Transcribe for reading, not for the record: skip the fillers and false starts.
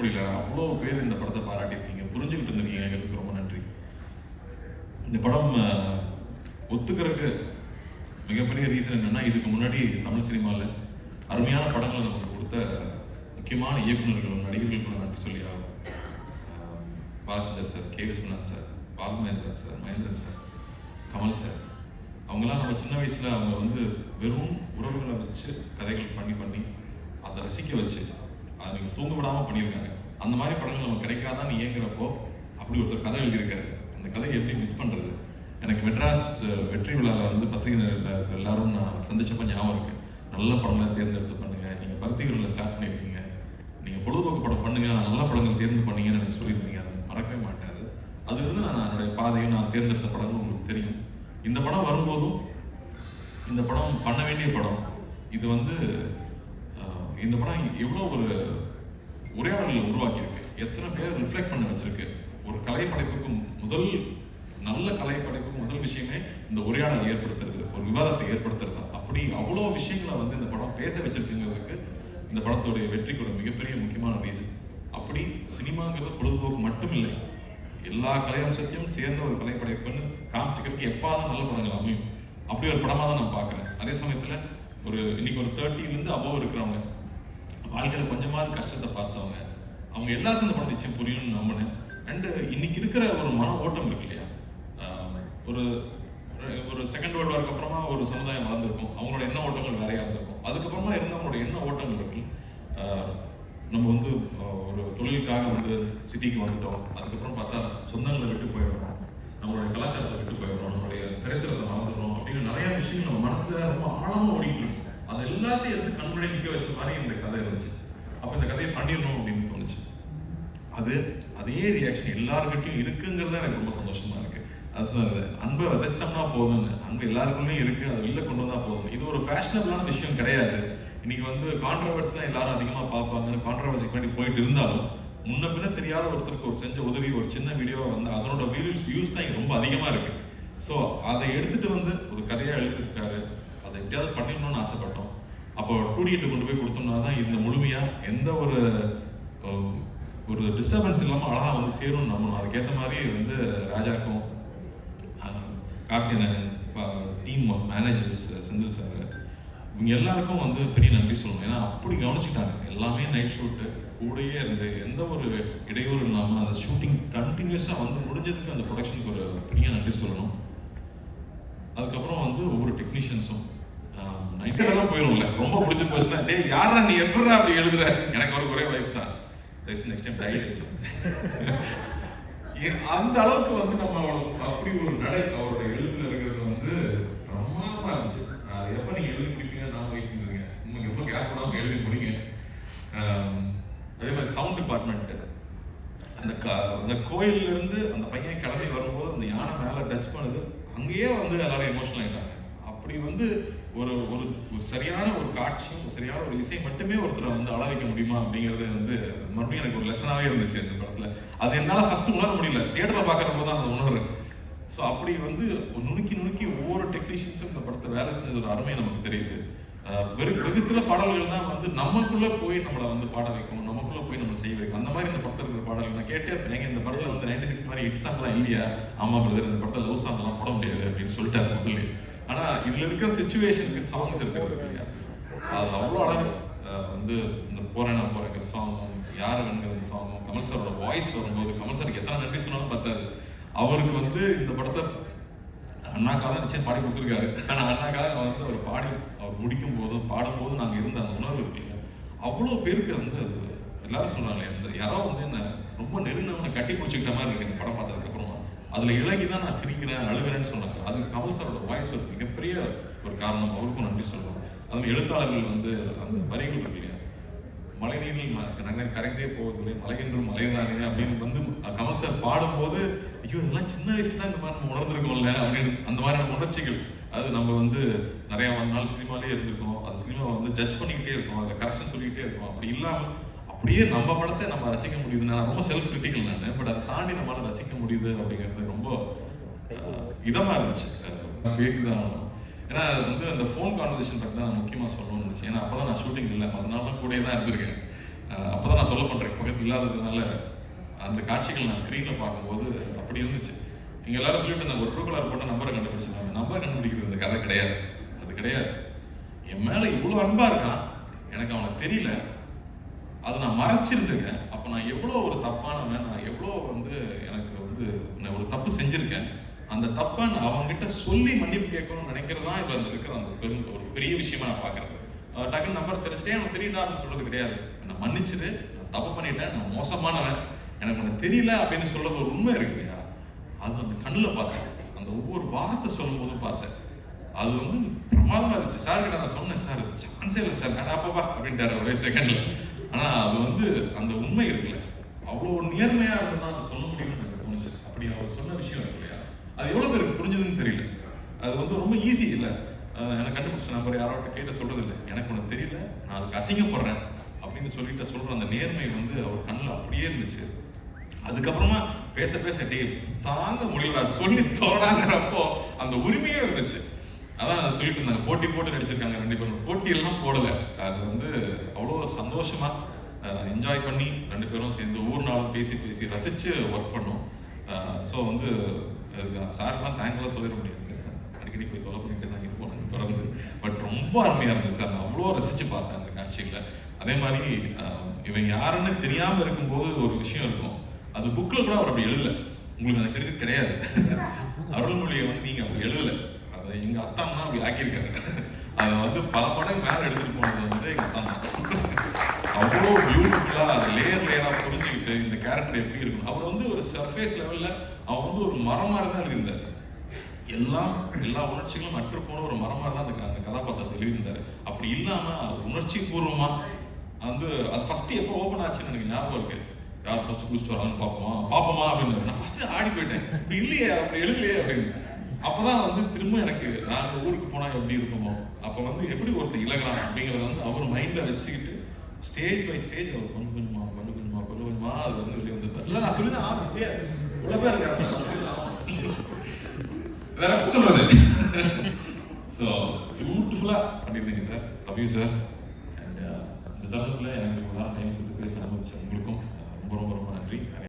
முடியல. அவ்வளோ பேர் இந்த படத்தை பாராட்டியிருக்கீங்க, புரிஞ்சுக்கிட்டு இருந்திருக்கீங்க. எங்களுக்கு ரொம்ப நன்றி. இந்த படம் ஒத்துக்கிறதுக்கு மிகப்பெரிய ரீசன் என்னன்னா, இதுக்கு முன்னாடி தமிழ் சினிமாவில் அருமையான படங்களை நமக்கு கொடுத்த முக்கியமான இயக்குநர்களும் நடிகர்களுக்கும் நன்றி சொல்லி ஆகும். Balachander sir, K Viswanath sir, Balu Mahendra sir, Mahendran sir, Kamal sir, அவங்கெல்லாம் நம்ம சின்ன வயசில் அவங்க வந்து வெறும் உறவுகளை வச்சு கதைகள் பண்ணி அதை ரசிக்க வச்சு அதை நீங்கள் தூங்க விடாமல் பண்ணியிருக்காங்க. அந்த மாதிரி படங்கள் நமக்கு கிடைக்காதான்னு இயங்குறப்போ அப்படி ஒருத்தர் கதை எழுதியிருக்காரு. அந்த கதையை எப்படி மிஸ் பண்ணுறது? எனக்கு மெட்ராஸ் வெற்றி விழாவில் வந்து பத்திரிகையாளர்கள் எல்லாரும் நான் சந்திச்சப்போ ஞாபகம் இருக்குது. நல்ல படங்களை தேர்ந்தெடுத்து பண்ணுங்கள், நீங்கள் பருத்திகளில் ஸ்டார்ட் பண்ணியிருக்கீங்க, நீங்கள் பொழுதுபோக்கு படம் பண்ணுங்கள், நல்ல படங்கள் தேர்ந்து பண்ணீங்கன்னு எனக்கு சொல்லியிருந்தீங்க. அதை மறக்கவே மாட்டாது. அதுலேருந்து நான் என்னுடைய பாதையை நான் தேர்ந்தெடுத்த படம்னு உங்களுக்கு தெரியும். இந்த படம் வரும்போதும் இந்த படம் பண்ண வேண்டிய படம். இது வந்து இந்த படம் எவ்வளோ ஒரு உரையாடல்களை உருவாக்கியிருக்கு, எத்தனை பேர் ரிஃப்ளெக்ட் பண்ண வச்சிருக்கு. ஒரு கலைப்படைப்புக்கும் நல்ல கலைப்படைப்புக்கும் முதல் விஷயமே இந்த உரையாடலை ஏற்படுத்துறது, ஒரு விவாதத்தை ஏற்படுத்துறது தான். அப்படி அவ்வளோ விஷயங்களை வந்து இந்த படம் பேச வச்சிருக்குங்கிறதுக்கு இந்த படத்துடைய வெற்றிக்கூட மிகப்பெரிய முக்கியமான ரீசன். அப்படி சினிமாங்கிறது பொழுதுபோக்கு மட்டும் இல்லை, எல்லா கலை அம்சத்தையும் சேர்ந்த ஒரு கலைப்படைப்புன்னு காமிச்சிக்கிறதுக்கு எப்பாதான் நல்ல படங்கள் அமையும். அப்படி ஒரு படமாக தான் நான் பார்க்குறேன். அதே சமயத்தில் இன்னைக்கு ஒரு 30லேருந்து அபோவ் இருக்கிறவங்க, வாழ்க்கையில் கொஞ்சமாவது கஷ்டத்தை பார்த்தவங்க, அவங்க எல்லாருக்கும் இந்த படம் நிச்சயம் புரியும்னு நம்பினேன். அண்டு இன்னைக்கு இருக்கிற ஒரு மன ஓட்டம் இருக்கு இல்லையா, ஒரு செகண்ட் வேர்ல்டு வார்க்கு அப்புறமா ஒரு சமுதாயம் வளர்ந்துருக்கும், அவங்களோட எண்ண ஓட்டங்கள் வேறையாக இருந்திருக்கும். அதுக்கப்புறமா இருந்தவங்களோட எண்ண ஓட்டங்கள் இருக்கு. நம்ம வந்து ஒரு தொழிலுக்காக வந்து சிட்டிக்கு வந்துட்டோம், அதுக்கப்புறம் பார்த்தா சொந்தங்களை விட்டு போயிடுறோம், நம்மளுடைய கலாச்சாரத்தை விட்டு போயிடுறோம், நம்மளுடைய சரித்திரத்தை மறந்துடுறோம் அப்படின்னு நிறைய விஷயங்கள் நம்ம மனசுல ரொம்ப ஆழமாக ஓடிட்டு இருக்கும். அது எல்லாத்தையும் எடுத்து கண்முறை நிற்க வச்ச மாதிரி இந்த கதை இருந்துச்சு. அப்போ இந்த கதையை பண்ணிடணும் அப்படின்னு தோணுச்சு. அதே ரியாக்ஷன் எல்லாருக்கிட்டையும் இருக்குங்கிறது எனக்கு ரொம்ப சந்தோஷமா இருக்கு. அது சொன்னது, அன்பை விதைச்சிட்டோம்னா போதும்னு, அன்பு எல்லாருக்குள்ளேயும் இருக்கு, அதை வெளில கொண்டு வந்தா போதும். இது ஒரு ஃபேஷனபிளான விஷயம் கிடையாது. இன்னைக்கு வந்து கான்ட்ரவர்சி தான் எல்லாரும் அதிகமாக பார்ப்பாங்கன்னு கான்ட்ரவர்சிக்கு வேண்டி போயிட்டு இருந்தாலும், முன்ன பின்ன தெரியாத ஒருத்தருக்கு ஒரு செஞ்ச உதவி, ஒரு சின்ன வீடியோ வந்து அதனோட வியூஸ் தான் ரொம்ப அதிகமாக இருக்கு. ஸோ அதை எடுத்துட்டு வந்து ஒரு கதையாக எழுதியிருக்காரு. அதை எப்படியாவது பண்ணிடணும்னு ஆசைப்பட்டோம். அப்போ 2D கொண்டு போய் கொடுத்தோம்னா தான் இந்த முழுமையாக எந்த ஒரு டிஸ்டர்பன்ஸ் இல்லாமல் அழகாக வந்து சேரும்னு நம்பணும். அதுக்கேற்ற மாதிரி வந்து ராஜாக்கும் Karthikeyan team managers Senthil sir, இவங்க எல்லாருக்கும் வந்து பெரிய நன்றி சொல்லணும். ஏன்னா அப்படி கவனிச்சுட்டாங்க. எல்லாமே நைட் ஷூட்டு கூடயே இருந்து எந்த ஒரு இடையூறு இல்லாமல் அந்த ஷூட்டிங் கண்டினியூஸாக வந்து முடிஞ்சதுக்கு அந்த ப்ரொடக்ஷனுக்கு ஒரு பெரிய நன்றி சொல்லணும். அதுக்கப்புறம் வந்து ஒவ்வொரு டெக்னீஷியன்ஸும் நைட்டெல்லாம் போயிடும்ல, ரொம்ப பிடிச்சி போச்சுன்னா, டே யாரா நீ எப்படா அப்படி எழுதுற, எனக்கு ஒரு ஒரே வயசு தான், நெக்ஸ்ட் டைம் டைஜஸ்ட் அந்த அளவுக்கு வந்து நம்ம அப்படி ஒரு நடை அவரோட எழுத்துல இருக்கிறது வந்து பிரமாதமா இருந்துச்சு. எப்ப நீங்க எழுதி முடிப்பீங்க, நான் வெயிட் பண்ணிருக்கேன். உங்களுக்கு எப்போ கேப் பண்ணாம எழுதி முடிங்க. அதே மாதிரி சவுண்ட் டிபார்ட்மெண்ட், அந்த கோயில்ல இருந்து அந்த பையன் கிளம்பி வரும்போது அந்த யானை மேல டச் பண்ணுது, அங்கேயே வந்து எல்லாரும் எமோஷனல் ஆயிட்டாங்க. அப்படி வந்து ஒரு சரியான ஒரு காட்சியும் சரியான ஒரு இசை மட்டுமே ஒருத்தரை வந்து அள வைக்க முடியுமா அப்படிங்கிறது வந்து மறுபடியும் எனக்கு ஒரு லெசனாகவே இருந்துச்சு இந்த படத்தில். அது என்னால் ஃபஸ்ட்டு உணர முடியல, தியேட்டரில் பார்க்குறப்போ தான் அதை உணர்றேன். ஸோ அப்படி வந்து நுணுக்கி ஒவ்வொரு டெக்னீஷியன்ஸும் இந்த படத்தை வேலை செஞ்சது ஒரு அருமை நமக்கு தெரியுது. வெகு சில பாடல்கள் தான் வந்து நமக்குள்ளே போய் நம்மளை வந்து பாட வைக்கும், நமக்குள்ளே போய் நம்மளை செய்ய வைக்கும். அந்த மாதிரி இந்த படத்தில் இருக்கிற பாடல்கள் நான் கேட்டே இருப்பேன். இந்த படத்தில் வந்து 96 மாதிரி ஹிட் சாங்லாம் இல்லையா? ஆமாம் பிரதர், இந்த படத்தில் லவ் சாங்லாம் போட முடியாது அப்படின்னு சொல்லிட்டாரு முதல்ல. ஆனால் இதில் இருக்கிற சிச்சுவேஷனுக்கு சாங்ஸ் இருக்கிறது இல்லையா, அது அவ்வளோ அழகு. வந்து இந்த போகிறேன் நான் போகிறேங்கிற சாங்கும், யாரை வேணுங்கிற சாங்கும், கமல் சாரோட வாய்ஸ் வரும்போது, கமல் சாருக்கு எத்தனை நன்றி சொன்னாலும் பத்தாது. அவருக்கு வந்து இந்த படத்தை அண்ணாக்காக நிச்சயம் பாடி கொடுத்துருக்காரு. ஆனால் அண்ணாக்காக வந்து அவர் முடிக்கும் போதும் பாடும்போது நாங்கள் இருந்த அந்த உணர்வு இருக்கு இல்லையா, அவ்வளோ பேருக்கு வந்து அது எல்லாரும் சொன்னாங்க. அந்த யாரோ வந்து என்ன ரொம்ப நெருங்கினவனை கட்டி பிடிச்சிக்கிட்ட மாதிரி இருக்கு இந்த படம் பார்த்ததுக்கப்புறமா. அதில் இழகி தான் நான் சிரிக்கிறேன் அழுகிறேன்னு சொன்னாங்க. அதுக்கு கமல் சாரோட வாய்ஸ் ஒரு மிகப்பெரிய ஒரு காரணம், அவருக்கும் நன்றி சொல்லணும். அதுவும் எழுத்தாளர்கள் வந்து அந்த வரிகள் இருக்கு இல்லையா, மழை நீரில் நாங்கள் கரைந்தே போவதில்லை, மழை என்றும் மழைதானே அப்படின்னு வந்து கமல் சார் பாடும்போது, ஐயோ இதெல்லாம் சின்ன வயசுல தான் இந்த மாதிரி நம்ம உணர்ந்துருக்கோம்ல அப்படின்னு அந்த மாதிரியான உணர்ச்சிகள். அது நம்ம வந்து நிறையா நாள் சினிமாலே இருந்திருக்கோம், அது சினிமாவை வந்து ஜட்ஜ் பண்ணிக்கிட்டே இருக்கோம், அதில் கரெக்ஷன் சொல்லிக்கிட்டே இருக்கோம். அப்படி இல்லாமல் அப்படியே நம்ம படத்தை நம்ம ரசிக்க முடியுது. நான் ரொம்ப செல்ஃப் கிரிட்டிக்கல் நான், பட் அதை தாண்டி நம்மளால ரசிக்க முடியுது அப்படிங்கிறது ரொம்ப இதமாக இருந்துச்சு. பேசிதான், ஏன்னா வந்து அந்த ஃபோன் கான்வர்சேஷன் பற்றி தான் நான் முக்கியமாக சொல்லணும்னு இருந்துச்சு. ஏன்னா அப்போ தான் நான் ஷூட்டிங் இல்லை, 10 நாள்லாம் கூட தான் இருந்திருக்கேன். அப்போ தான் நான் தொல்லை பண்ணுறேன் பக்கத்தில் இல்லாததுனால அந்த காட்சிகள் நான் ஸ்க்ரீனில் பார்க்கும்போது அப்படி இருந்துச்சு. இங்கே எல்லாரும் சொல்லிட்டு இருந்தாங்க, ஒரு ட்ரூ கலர் போட்ட நம்பரை கண்டுபிடிச்சிருந்தாங்க. நம்பர் கண்டுபிடிக்கிறது இந்த கதை கிடையாது, அது கிடையாது. என் மேலே இவ்வளோ அன்பாக இருக்கான், எனக்கு அவனை தெரியல, அதை நான் மறைச்சிருந்துருக்கேன். அப்போ நான் எவ்வளோ ஒரு தப்பானவன், நான் எவ்வளோ எனக்கு நான் ஒரு தப்பு செஞ்சுருக்கேன். அந்த தப்பை நான் அவங்ககிட்ட சொல்லி மன்னிப்பு கேட்கணும்னு நினைக்கிறது தான் இதில் இருக்கிற அந்த ஒரு பெரிய விஷயமா நான் பார்க்குறேன். டக்குன்னு நம்பர் தெரிஞ்சுட்டே எனக்கு தெரியலான்னு சொல்கிறது கிடையாது. நான் மன்னிச்சுட்டு, நான் தப்பு பண்ணிட்டேன், நான் மோசமானவன், எனக்கு ஒன்று தெரியல அப்படின்னு சொல்கிறது ஒரு உண்மை இருக்கு இல்லையா, அது அந்த கண்ணில் பார்த்தேன். அந்த ஒவ்வொரு வார்த்தை சொல்லும் போதும் பார்த்தேன். அது பிரமாதமாக இருந்துச்சு. சார்கிட்ட நான் சொன்னேன், சார் சான்ஸே இல்லை சார், நான் அப்பப்பா அப்படின்ட்டாரு ஒரே செகண்டில். ஆனால் அது அந்த உண்மை இருக்குல்ல, அவ்வளோ நியர்மையாக இருக்குன்னா அதை சொல்ல முடியும்னு எனக்கு தோணுச்சு. அப்படி அவர் சொன்ன விஷயம் இருக்கு இல்லையா, அது எவ்வளோ பேருக்கு புரிஞ்சதுன்னு தெரியல. அது ரொம்ப ஈஸி இல்லை. எனக்கு கண்டுபிடிச்ச நம்பர் யாரோட கேட்ட சொல்கிறது இல்லை, எனக்கு ஒன்று தெரியல, நான் அதுக்கு அசிங்கப்படுறேன் அப்படின்னு சொல்லிட்டு சொல்கிற அந்த நேர்மை அவர் கண்ணில் அப்படியே இருந்துச்சு. அதுக்கப்புறமா பேச பேச தாங்க முடியல, சொல்லி தோடாங்கிறப்போ அந்த உரிமையே இருந்துச்சு. அதான் சொல்லிட்டு இருந்தாங்க, போட்டி போட்டு நடிச்சிருக்காங்க 2 பேரும். போட்டியெல்லாம் போடலை. அது அவ்வளோ சந்தோஷமாக என்ஜாய் பண்ணி 2 பேரும் சேர்ந்து ஒவ்வொரு நாளும் பேசி பேசி ரசித்து ஒர்க் பண்ணோம். ஸோ சாருக்கெல்லாம் தேங்க்லாம் சொல்லிட முடியாது, அடிக்கடி போய் தொலை பண்ணிட்டு தான் இது போனாங்க தொடர்ந்து. பட் ரொம்ப அருமையாக இருந்துச்சு சார், நான் அவ்வளோ ரசித்து பார்த்தேன் அந்த காட்சிகளை. அதே மாதிரி இவன் யாருன்னு தெரியாமல் இருக்கும்போது ஒரு விஷயம் இருக்கும், அது புக்கில் கூட அவர் அப்படி எழுதலை, உங்களுக்கு அந்த கிரெடிட் கிடையாது. அருள்மொழியை நீங்கள் அப்படி எழுதலை, அதை எங்கள் அத்தான் தான் அப்படி ஆக்கியிருக்காரு. அதை பல மடங்கு மேலே எடுத்துகிட்டு போனது எங்கள் அத்தான் தான். அவ்வளோ பியூட்டிஃபுல்லாக அதை லேயராக புரிஞ்சுக்கிட்டு இந்த கேரக்டர் எப்படி இருக்கும். அவர் ஒரு சர்ஃபேஸ் லெவலில் அவன் ஒரு மரமாக தான் எழுதியிருந்தார். எல்லா உணர்ச்சிகளும் அற்று போன ஒரு மரமாக தான் அந்த கதாபாத்திரத்தை எழுதியிருந்தார். அப்படி இல்லாமல் உணர்ச்சி பூர்வமாக அது ஃபஸ்ட்டு எப்போ ஓப்பன் ஆச்சுன்னு எனக்கு ஞாபகம் இருக்கு. யார் ஃபஸ்ட்டு குடிச்சிட்டு வரான்னு பார்ப்போமா அப்படின்னு நான் ஃபஸ்ட்டு ஆடி போயிட்டேன். இப்படி இல்லையே, அப்படி எழுதலையே அப்படின்னு. அப்போ தான் திரும்ப எனக்கு நாங்கள் ஊருக்கு போனால் எப்படி இருப்போமோ, அப்போ எப்படி ஒருத்தர் இலகலாம் அப்படிங்கிறத அவர் மைண்டில் வச்சுக்கிட்டு ஸ்டேஜ் பை ஸ்டேஜ் அவர் கொஞ்சம் கொஞ்சமா அது வெளியே வந்துருப்பார். இல்லை நான் சொல்லி தான் ஆகும் முடியாது, உள்ள பேர் இருக்காங்க வேற எப்போ சொல்றது. ஸோ பியூட்டிஃபுல்லாக பண்ணியிருந்தீங்க sir, love you sir. And இந்த தருணத்தில் எனக்கு டைம் கொடுத்து பேச அனுமதிச்சு உங்களுக்கும் ரொம்ப ரொம்ப ரொம்ப நன்றி.